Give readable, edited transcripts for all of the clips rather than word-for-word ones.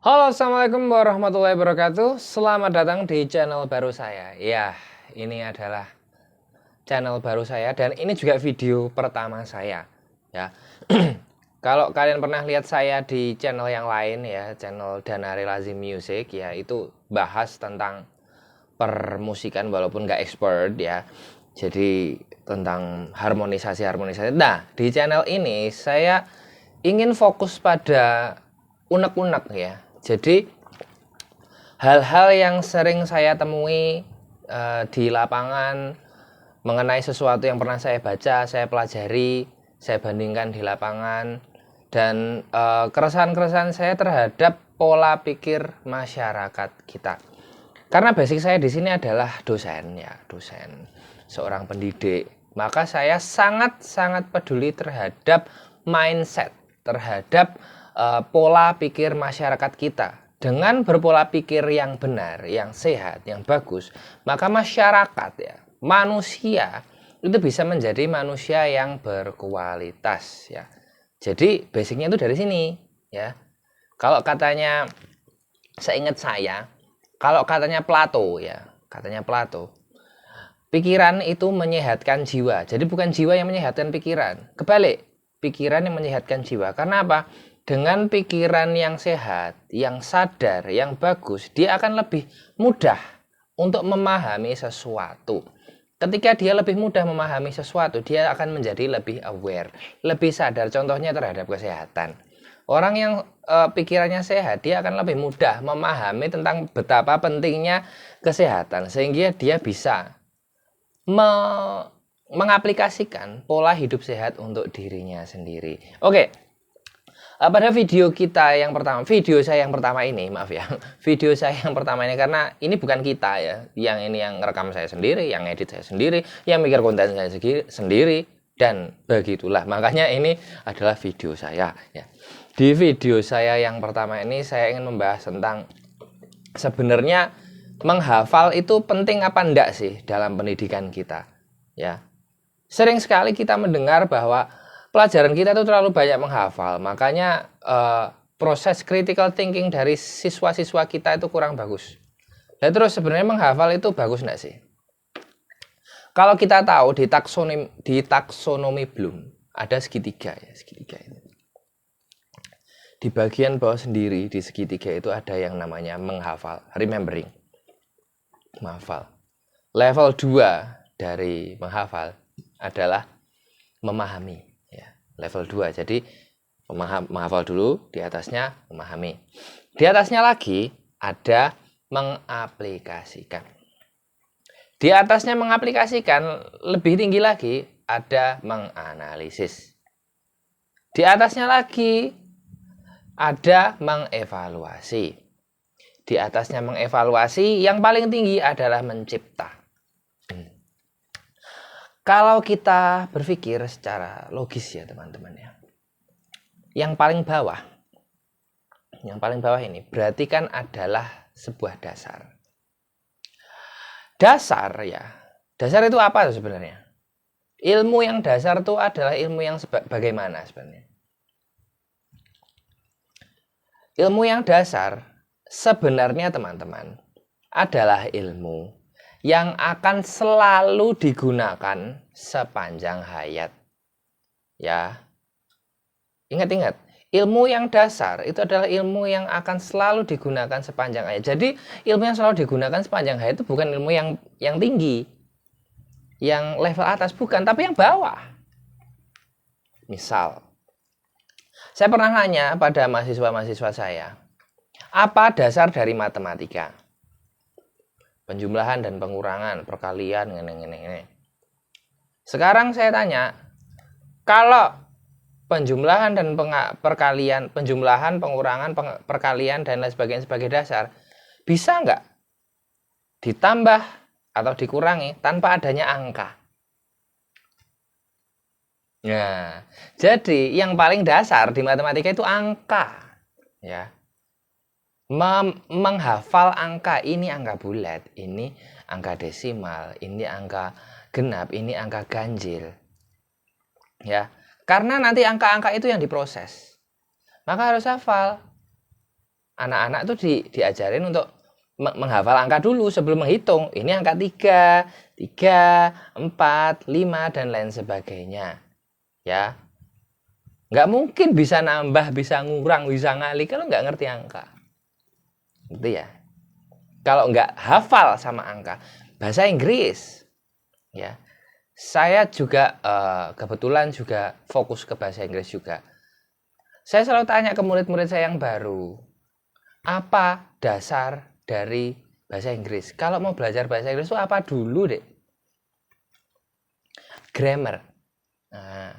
Halo, assalamualaikum warahmatullahi wabarakatuh. Selamat datang di channel baru saya. Ya, ini adalah channel baru saya dan ini juga video pertama saya. Ya, kalau kalian pernah lihat saya di channel yang lain ya, channel Danari Lazim Music ya, itu bahas tentang permusikan walaupun nggak expert ya. Jadi tentang harmonisasi. Nah, di channel ini saya ingin fokus pada unek-unek ya. Jadi hal-hal yang sering saya temui di lapangan mengenai sesuatu yang pernah saya baca, saya pelajari, saya bandingkan di lapangan dan keresahan-keresahan saya terhadap pola pikir masyarakat kita. Karena basic saya di sini adalah dosen ya, dosen, seorang pendidik. Maka saya sangat-sangat peduli terhadap mindset, terhadap pola pikir masyarakat kita. Dengan berpola pikir yang benar, yang sehat, yang bagus, maka masyarakat ya, manusia itu bisa menjadi manusia yang berkualitas ya. Jadi basicnya itu dari sini ya. Kalau katanya seingat saya, kalau katanya Plato ya, katanya Plato, pikiran itu menyehatkan jiwa. Jadi bukan jiwa yang menyehatkan pikiran. Kebalik, pikiran yang menyehatkan jiwa. Karena apa? Dengan pikiran yang sehat, yang sadar, yang bagus, dia akan lebih mudah untuk memahami sesuatu. Ketika dia lebih mudah memahami sesuatu, dia akan menjadi lebih aware, lebih sadar. Contohnya terhadap kesehatan. Orang yang pikirannya sehat, dia akan lebih mudah memahami tentang betapa pentingnya kesehatan, sehingga dia bisa mengaplikasikan pola hidup sehat untuk dirinya sendiri. Oke, pada video kita yang pertama, video saya yang pertama ini, maaf ya, video saya yang pertama ini karena ini bukan kita ya, yang ini yang rekam saya sendiri, yang edit saya sendiri, yang mikir konten saya sendiri, dan begitulah. Makanya ini adalah video saya ya. Di video saya yang pertama ini saya ingin membahas tentang sebenarnya menghafal itu penting apa enggak sih dalam pendidikan kita ya. Sering sekali kita mendengar bahwa pelajaran kita itu terlalu banyak menghafal, makanya proses critical thinking dari siswa-siswa kita itu kurang bagus. Dan terus sebenarnya menghafal itu bagus enggak sih? Kalau kita tahu di taksonomi Bloom ada segitiga ya, segitiga itu. Di bagian bawah sendiri di segitiga itu ada yang namanya menghafal, remembering. Menghafal. Level 2 dari menghafal adalah memahami ya. Level 2. Jadi menghafal dulu, di atasnya memahami. Di atasnya lagi ada mengaplikasikan. Di atasnya mengaplikasikan, lebih tinggi lagi ada menganalisis. Di atasnya lagi ada mengevaluasi. Di atasnya mengevaluasi, yang paling tinggi adalah mencipta. Kalau kita berpikir secara logis ya teman-teman ya, yang paling bawah ini berarti kan adalah sebuah dasar. Dasar ya, dasar itu apa sebenarnya? Ilmu yang dasar itu adalah ilmu yang bagaimana sebenarnya? Ilmu yang dasar sebenarnya teman-teman adalah ilmu yang akan selalu digunakan sepanjang hayat. Ya. Ingat-ingat, ilmu yang dasar itu adalah ilmu yang akan selalu digunakan sepanjang hayat. Jadi, ilmu yang selalu digunakan sepanjang hayat itu bukan ilmu yang tinggi, yang level atas bukan, tapi yang bawah. Misal, saya pernah nanya pada mahasiswa-mahasiswa saya, apa dasar dari matematika? Penjumlahan dan pengurangan, perkalian, ini. Sekarang saya tanya, kalau penjumlahan dan perkalian, penjumlahan, pengurangan, perkalian dan lain sebagainya sebagai dasar, bisa nggak ditambah atau dikurangi tanpa adanya angka? Nah, jadi yang paling dasar di matematika itu angka, ya. Menghafal angka, ini angka bulat, ini angka desimal, ini angka genap, ini angka ganjil. Ya. Karena nanti angka-angka itu yang diproses. Maka harus hafal. Anak-anak tuh diajarin untuk menghafal angka dulu sebelum menghitung. Ini angka 3, 4, 5 dan lain sebagainya. Ya. Nggak mungkin bisa nambah, bisa ngurang, bisa ngali kalau nggak ngerti angka. Gitu ya. Kalau nggak hafal sama angka, bahasa Inggris. Ya. Saya juga kebetulan juga fokus ke bahasa Inggris juga. Saya selalu tanya ke murid-murid saya yang baru, apa dasar dari bahasa Inggris? Kalau mau belajar bahasa Inggris itu apa dulu, Dek? Grammar. Nah,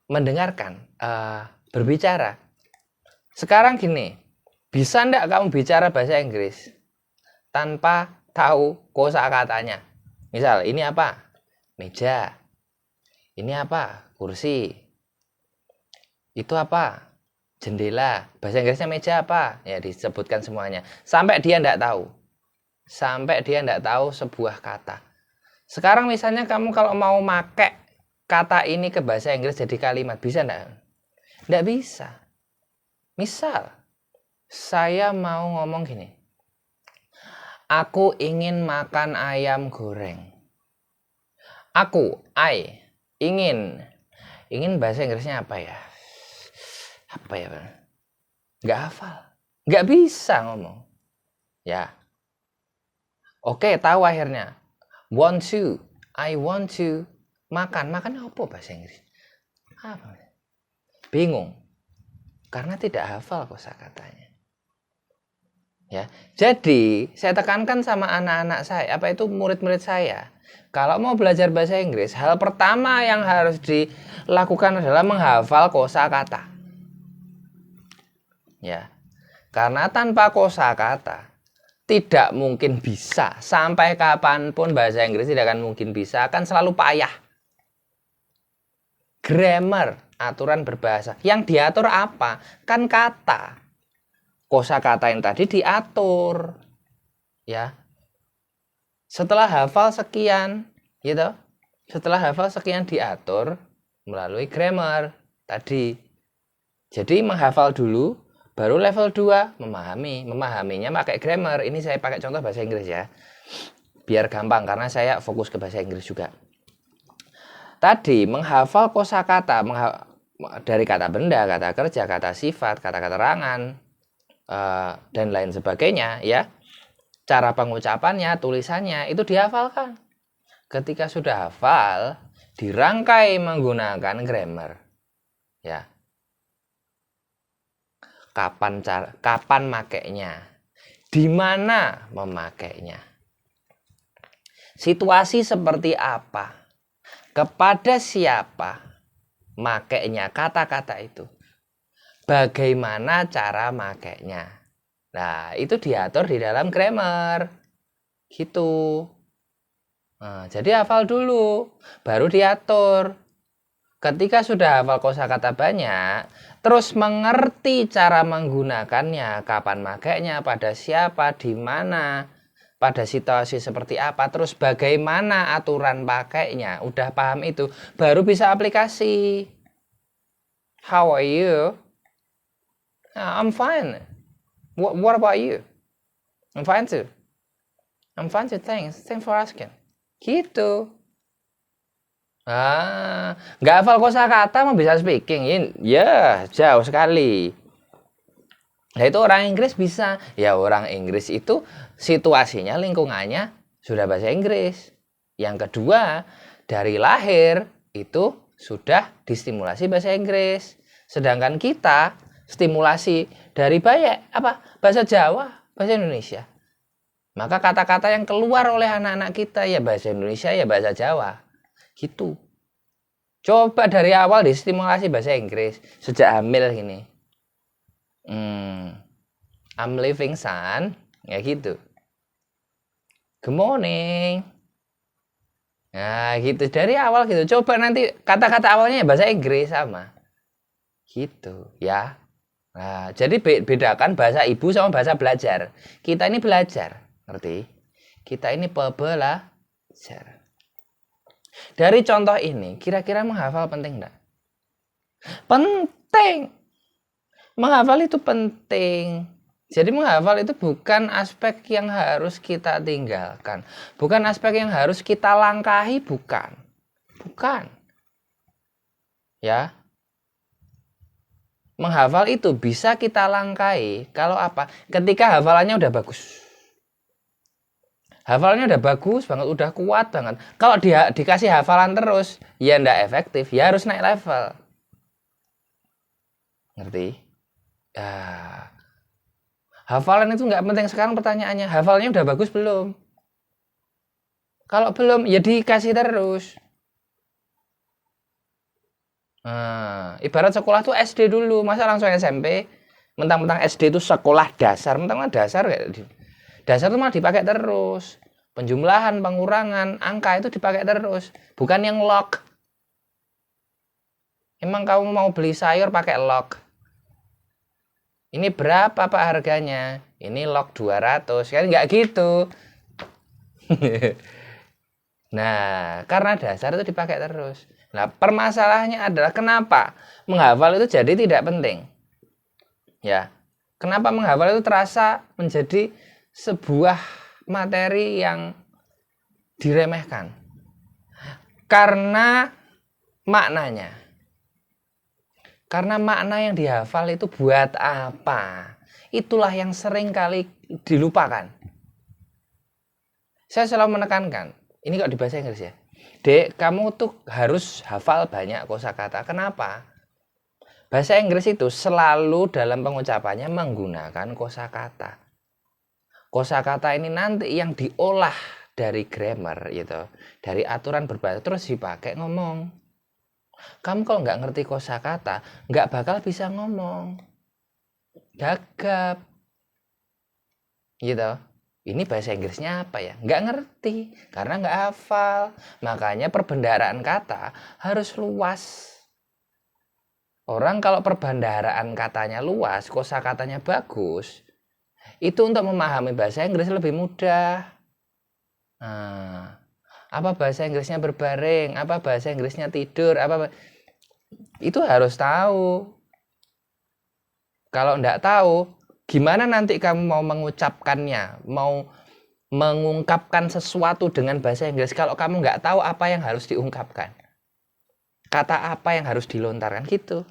mendengarkan, berbicara. Sekarang gini, bisa enggak kamu bicara bahasa Inggris tanpa tahu kosakatanya? Misal, ini apa? Meja. Ini apa? Kursi. Itu apa? Jendela. Bahasa Inggrisnya meja apa? Ya disebutkan semuanya. Sampai dia enggak tahu. Sampai dia enggak tahu sebuah kata. Sekarang misalnya kamu kalau mau pakai kata ini ke bahasa Inggris jadi kalimat, bisa enggak? Enggak bisa. Misal, saya mau ngomong gini. Aku ingin makan ayam goreng. Ingin bahasa Inggrisnya apa ya? Apa ya? Nggak hafal. Nggak bisa ngomong. Ya. Oke, tahu akhirnya. I want to. Makan apa bahasa Inggris? Apa? Bingung. Karena tidak hafal kosakatanya. Ya. Jadi, saya tekankan sama anak-anak saya, murid-murid saya. Kalau mau belajar bahasa Inggris, hal pertama yang harus dilakukan adalah menghafal kosakata. Ya. Karena tanpa kosakata tidak mungkin bisa. Sampai kapanpun bahasa Inggris tidak akan mungkin bisa, akan selalu payah. Grammar, aturan berbahasa. Yang diatur apa? Kan kata. Kosakata yang tadi diatur. Ya. Setelah hafal sekian, gitu. Setelah hafal sekian diatur melalui grammar tadi. Jadi menghafal dulu, baru level 2 memahami. Memahaminya pakai grammar. Ini saya pakai contoh bahasa Inggris ya. Biar gampang karena saya fokus ke bahasa Inggris juga. Tadi menghafal kosakata dari kata benda, kata kerja, kata sifat, kata keterangan dan lain sebagainya ya. Cara pengucapannya, tulisannya itu dihafalkan. Ketika sudah hafal, dirangkai menggunakan grammar. Ya. Kapan makainya? Di mana memakainya? Situasi seperti apa? Kepada siapa makainya kata-kata itu? Bagaimana cara makainya? Nah, itu diatur di dalam grammar. Gitu. Nah, jadi hafal dulu, baru diatur. Ketika sudah hafal kosakata banyak, terus mengerti cara menggunakannya, kapan makainya, pada siapa, di mana, pada situasi seperti apa, terus bagaimana aturan pakainya, udah paham itu, baru bisa aplikasi. How are you? I'm fine. What about you? I'm fine too. Thanks for asking. Gitu. Nggak hafal kosakata mau bisa speaking, ya jauh sekali. Nah itu orang Inggris bisa. Ya orang Inggris itu situasinya, lingkungannya sudah bahasa Inggris. Yang kedua, dari lahir itu sudah distimulasi bahasa Inggris. Sedangkan kita stimulasi dari bahasa Jawa, bahasa Indonesia. Maka kata-kata yang keluar oleh anak-anak kita ya bahasa Indonesia, ya bahasa Jawa. Gitu. Coba dari awal distimulasi bahasa Inggris sejak hamil gini. I'm leaving son, ya gitu. Good morning. Nah, gitu dari awal gitu. Coba nanti kata-kata awalnya bahasa Inggris sama. Gitu, ya. Nah, jadi bedakan bahasa ibu sama bahasa belajar. Kita ini belajar, ngerti? Kita ini pembelajar. Dari contoh ini, kira-kira menghafal penting enggak? Penting. Menghafal itu penting. Jadi menghafal itu bukan aspek yang harus kita tinggalkan. Bukan aspek yang harus kita langkahi, bukan. Bukan. Ya. Menghafal itu bisa kita langkahi kalau apa? Ketika hafalannya udah bagus. Hafalannya udah bagus banget, udah kuat banget. Kalau dia dikasih hafalan terus, ya ndak efektif, ya harus naik level. Ngerti? Ya. Hafalan itu nggak penting. Sekarang pertanyaannya, hafalnya udah bagus belum? Kalau belum, ya dikasih terus. Nah, ibarat sekolah tuh SD dulu, masa langsung SMP? Mentang-mentang SD itu sekolah dasar, mentang-mentang dasar kayak dasar itu malah dipakai terus. Penjumlahan, pengurangan, angka itu dipakai terus, bukan yang log. Emang kamu mau beli sayur pakai log? Ini berapa Pak harganya? Ini log 200, kan nggak gitu. Nah, karena dasar itu dipakai terus. Nah, permasalahannya adalah kenapa menghafal itu jadi tidak penting. Ya, kenapa menghafal itu terasa menjadi sebuah materi yang diremehkan? Karena maknanya. Karena makna yang dihafal itu buat apa? Itulah yang sering kali dilupakan. Saya selalu menekankan, ini kok di bahasa Inggris ya. Dek, kamu tuh harus hafal banyak kosakata. Kenapa? Bahasa Inggris itu selalu dalam pengucapannya menggunakan kosakata. Kosakata ini nanti yang diolah dari grammar gitu, dari aturan berbahasa terus dipakai ngomong. Kamu kalau nggak ngerti kosakata, nggak bakal bisa ngomong. Gagap. Gitu. Ini bahasa Inggrisnya apa ya? Nggak ngerti, karena nggak hafal. Makanya perbendaharaan kata harus luas. Orang kalau perbendaharaan katanya luas, kosakatanya bagus, itu untuk memahami bahasa Inggris lebih mudah. Nah, apa bahasa Inggrisnya berbaring, apa bahasa Inggrisnya tidur, apa itu harus tahu. Kalau nggak tahu, gimana nanti kamu mau mengucapkannya, mau mengungkapkan sesuatu dengan bahasa Inggris kalau kamu nggak tahu apa yang harus diungkapkan, kata apa yang harus dilontarkan gitu.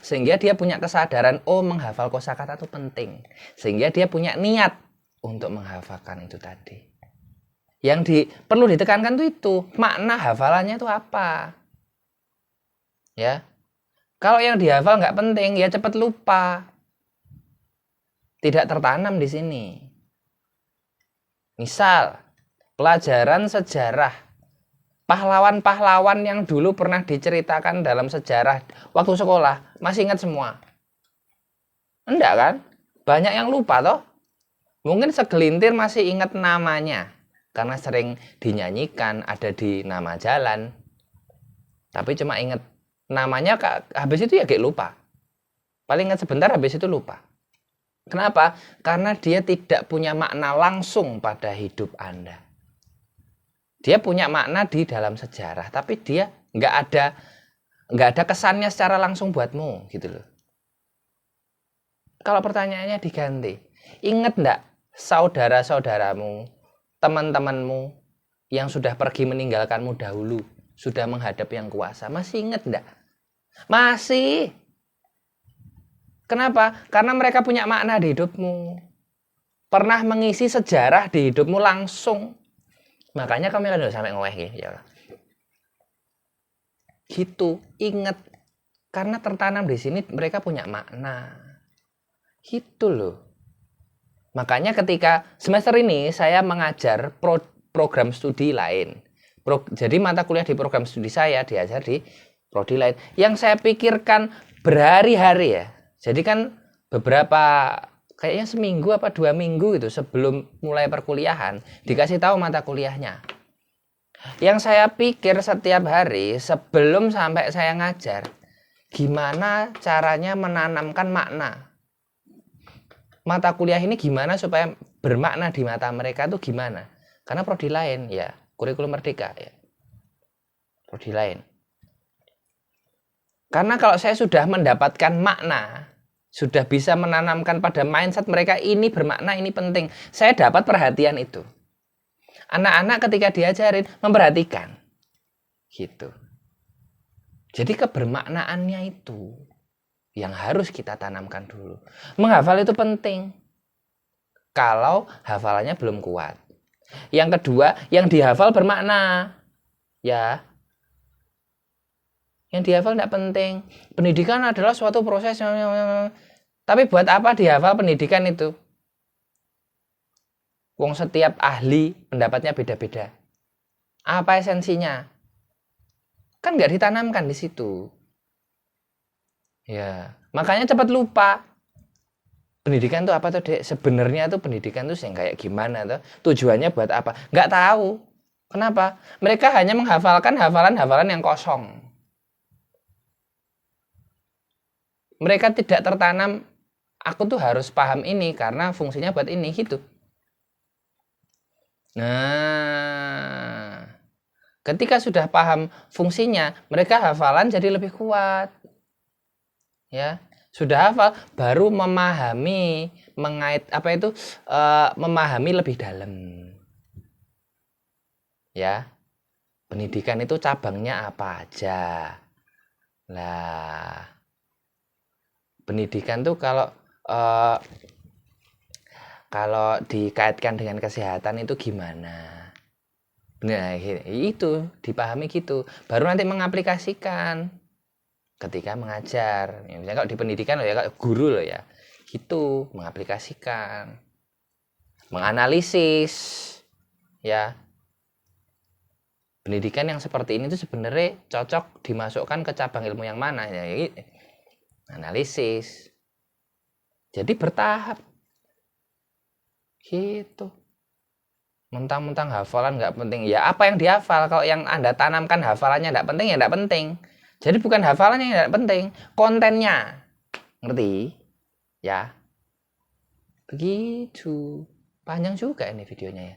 Sehingga dia punya kesadaran, oh menghafal kosakata itu penting. Sehingga dia punya niat untuk menghafalkan itu tadi. Yang perlu ditekankan itu makna hafalannya itu apa. Ya. Kalau yang dihafal nggak penting, ya cepat lupa. Tidak tertanam di sini. Misal, pelajaran sejarah. Pahlawan-pahlawan yang dulu pernah diceritakan dalam sejarah waktu sekolah, masih ingat semua? Enggak kan? Banyak yang lupa toh. Mungkin segelintir masih ingat namanya, karena sering dinyanyikan, ada di nama jalan. Tapi cuma ingat namanya, habis itu ya kayak lupa. Paling ingat sebentar, habis itu lupa. Kenapa? Karena dia tidak punya makna langsung pada hidup Anda. Dia punya makna di dalam sejarah, tapi dia nggak ada kesannya secara langsung buatmu, gitu loh. Kalau pertanyaannya diganti, ingat nggak saudara-saudaramu, teman-temanmu yang sudah pergi meninggalkanmu dahulu, sudah menghadap yang kuasa, masih ingat nggak? Masih. Kenapa? Karena mereka punya makna di hidupmu. Pernah mengisi sejarah di hidupmu langsung. Makanya kami kan udah sampai ngoweh ya. Gitu, ingat. Karena tertanam di sini mereka punya makna. Gitu loh. Makanya ketika semester ini saya mengajar program studi lain. Jadi mata kuliah di program studi saya diajar di prodi lain. Yang saya pikirkan berhari-hari ya. Jadi kan beberapa, kayaknya seminggu apa 2 minggu gitu sebelum mulai perkuliahan dikasih tahu mata kuliahnya. Yang saya pikir setiap hari sebelum sampai saya ngajar, gimana caranya menanamkan makna. Mata kuliah ini gimana supaya bermakna di mata mereka tuh gimana. Karena prodi lain ya, kurikulum merdeka ya. Prodi lain. Karena kalau saya sudah mendapatkan makna, Sudah bisa menanamkan pada mindset mereka ini bermakna, ini penting. Saya dapat perhatian itu. Anak-anak ketika diajarin memperhatikan. Gitu. Jadi kebermaknaannya itu yang harus kita tanamkan dulu. Menghafal itu penting. Kalau hafalannya belum kuat. Yang kedua, yang dihafal bermakna. Ya. Yang dihafal tidak penting. Pendidikan adalah suatu proses. Tapi buat apa dihafal pendidikan itu? Wong setiap ahli pendapatnya beda-beda. Apa esensinya? Kan nggak ditanamkan di situ. Ya, makanya cepat lupa. Pendidikan itu apa tuh, Dek? Sebenarnya tuh pendidikan tuh yang kayak gimana tuh? Tujuannya buat apa? Nggak tahu. Kenapa? Mereka hanya menghafalkan hafalan-hafalan yang kosong. Mereka tidak tertanam, aku tuh harus paham ini karena fungsinya buat ini, gitu. Nah, ketika sudah paham fungsinya, mereka hafalan jadi lebih kuat. Ya. Sudah hafal baru memahami memahami lebih dalam. Ya. Pendidikan itu cabangnya apa aja. Lah, pendidikan tuh kalau dikaitkan dengan kesehatan itu gimana? Nah, itu dipahami gitu. Baru nanti mengaplikasikan ketika mengajar. Misalnya kalau di pendidikan loh ya, kalau guru loh ya, gitu, mengaplikasikan, menganalisis, ya. Pendidikan yang seperti ini tuh sebenarnya cocok dimasukkan ke cabang ilmu yang mana ya? Analisis. Jadi bertahap, gitu. Mentang-mentang hafalan nggak penting, ya apa yang dihafal? Kalau yang Anda tanamkan hafalannya nggak penting, ya nggak penting. Jadi bukan hafalannya yang tidak penting, kontennya. Ngerti? Ya. Begitu. Panjang juga ini videonya ya.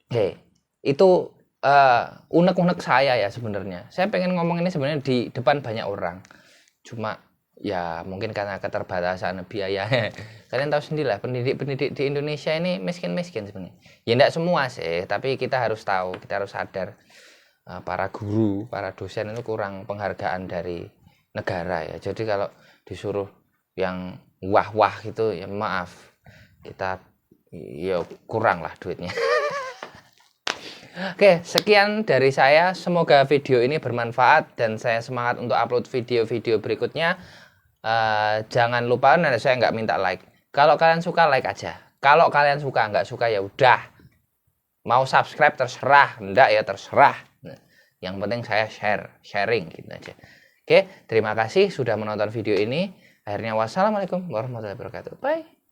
Oke, itu unek-unek saya ya sebenarnya. Saya pengen ngomong ini sebenarnya di depan banyak orang. Cuma ya mungkin karena keterbatasan biaya. Kalian tahu sendiri lah, pendidik di Indonesia ini miskin-miskin sebenarnya. Ya enggak semua sih, tapi kita harus tahu, kita harus sadar. Para guru, para dosen itu kurang penghargaan dari negara ya. Jadi kalau disuruh yang wah-wah gitu ya maaf, kita ya kurang lah duitnya. Oke, sekian dari saya. Semoga video ini bermanfaat dan saya semangat untuk upload video-video berikutnya. Jangan lupa, nanti saya nggak minta like. Kalau kalian suka like aja. Kalau kalian suka, nggak suka ya udah. Mau subscribe terserah, enggak ya terserah. Yang penting saya sharing gitu aja. Oke, terima kasih sudah menonton video ini. Akhirnya wassalamualaikum warahmatullahi wabarakatuh. Bye.